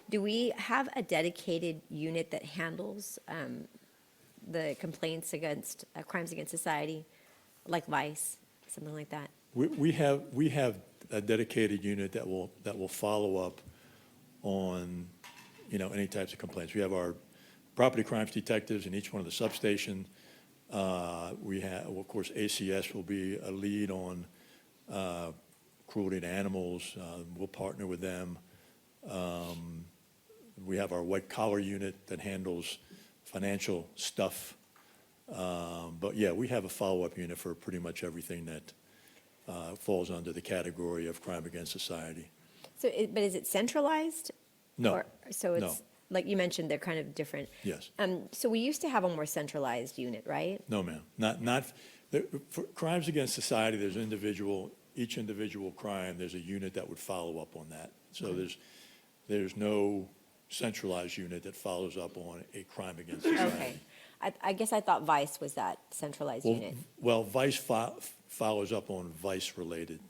Do we have a dedicated unit that handles the complaints against crimes against society, like Vice, something like that? We have a dedicated unit that will follow up on, any types of complaints. We have our property crimes detectives in each one of the substations. We have, of course, ACS will be a lead on cruelty to animals. We'll partner with them. We have our white collar unit that handles financial stuff. But yeah, we have a follow-up unit for pretty much everything that falls under the category of crime against society. So, but is it centralized? No, So it's, no. like you mentioned, they're kind of different. Yes. So we used to have a more centralized unit, right? No, ma'am. For crimes against society, each individual crime, there's a unit that would follow up on that. So there's no centralized unit that follows up on a crime against society. Okay. I guess I thought Vice was that centralized unit. Well, Vice follows up on Vice-related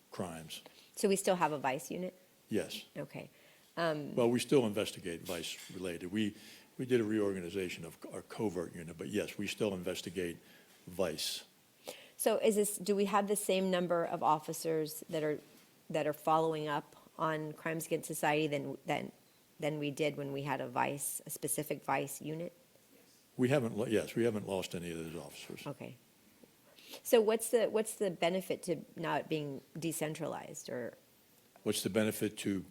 crimes. So we still have a Vice unit? Yes. Okay. Well, we still investigate Vice-related. We did a reorganization of our covert unit, but yes, we still investigate Vice. So do we have the same number of officers that are following up on crimes against society than we did when we had a specific Vice unit? We haven't lost any of those officers. Okay. So what's the benefit to not being decentralized, or What's the benefit to,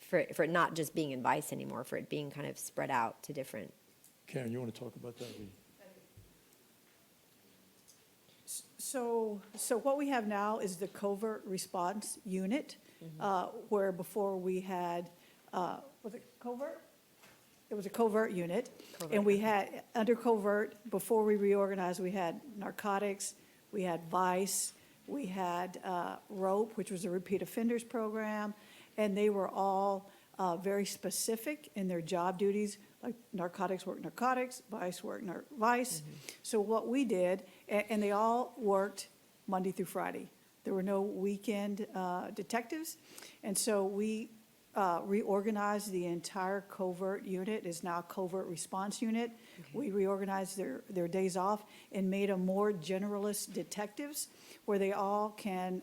for it not just being in Vice anymore, for it being kind of spread out to different? Karen, you want to talk about that? So what we have now is the covert response unit, where before we had, was it covert? It was a covert unit. And we had, under covert, before we reorganized, we had narcotics, we had Vice, we had ROPE, which was a repeat offenders program, and they were all very specific in their job duties. Like narcotics worked narcotics, Vice worked Vice. So what we did, and they all worked Monday through Friday. There were no weekend detectives. And so we reorganized the entire covert unit. It's now a covert response unit. Okay. We reorganized their days off and made them more generalist detectives, where they all can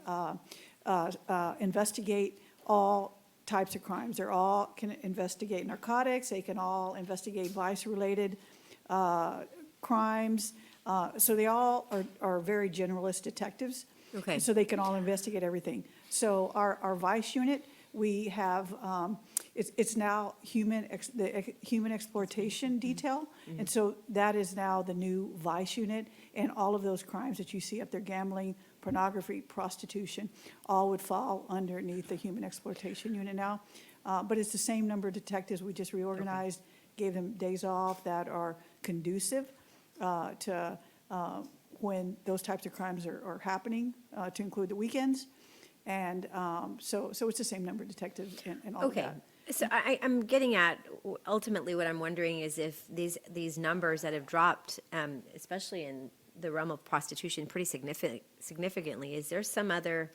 investigate all types of crimes. They all can investigate narcotics. They can all investigate Vice-related crimes. So they all are very generalist detectives. Okay. And so they can all investigate everything. So our Vice unit, we have, it's now the human exploitation detail. And so that is now the new Vice unit. And all of those crimes that you see up there, gambling, pornography, prostitution, all would fall underneath the human exploitation unit now. But it's the same number of detectives. We just reorganized, gave them days off that are conducive to when those types of crimes are happening, to include the weekends. And so it's the same number of detectives and all of that. Okay. So I'm getting at, ultimately what I'm wondering is if these numbers that have dropped, especially in the realm of prostitution pretty significantly, is there some other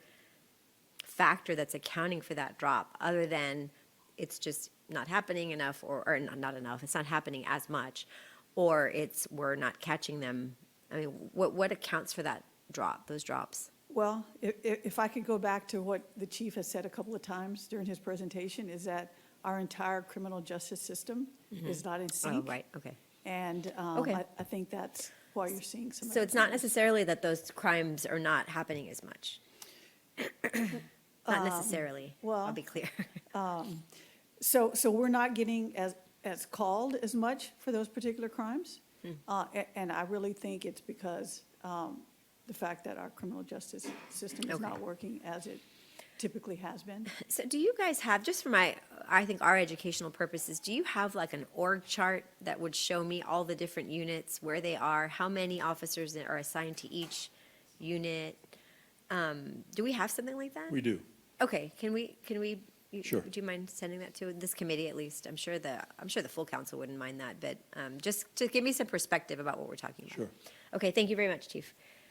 factor that's accounting for that drop other than it's just not happening enough, or not enough, it's not happening as much, or we're not catching them? I mean, what accounts for that drop, those drops? Well, if I could go back to what the chief has said a couple of times during his presentation, is that our entire criminal justice system is not in sync. Oh, right, okay. And Okay. I think that's why you're seeing some. So it's not necessarily that those crimes are not happening as much? Not necessarily, well, I'll be clear. So we're not getting as called as much for those particular crimes. And I really think it's because the fact that our criminal justice system is not working as it typically has been. So do you guys have, just for I think our educational purposes, do you have like an org chart that would show me all the different units, where they are, how many officers are assigned to each unit? Do we have something like that? We do. Okay, can we? Sure. Would you mind sending that to this committee at least? I'm sure the full council wouldn't mind that, but just to give me some perspective about what we're talking about. Sure. Okay, thank you very much, Chief.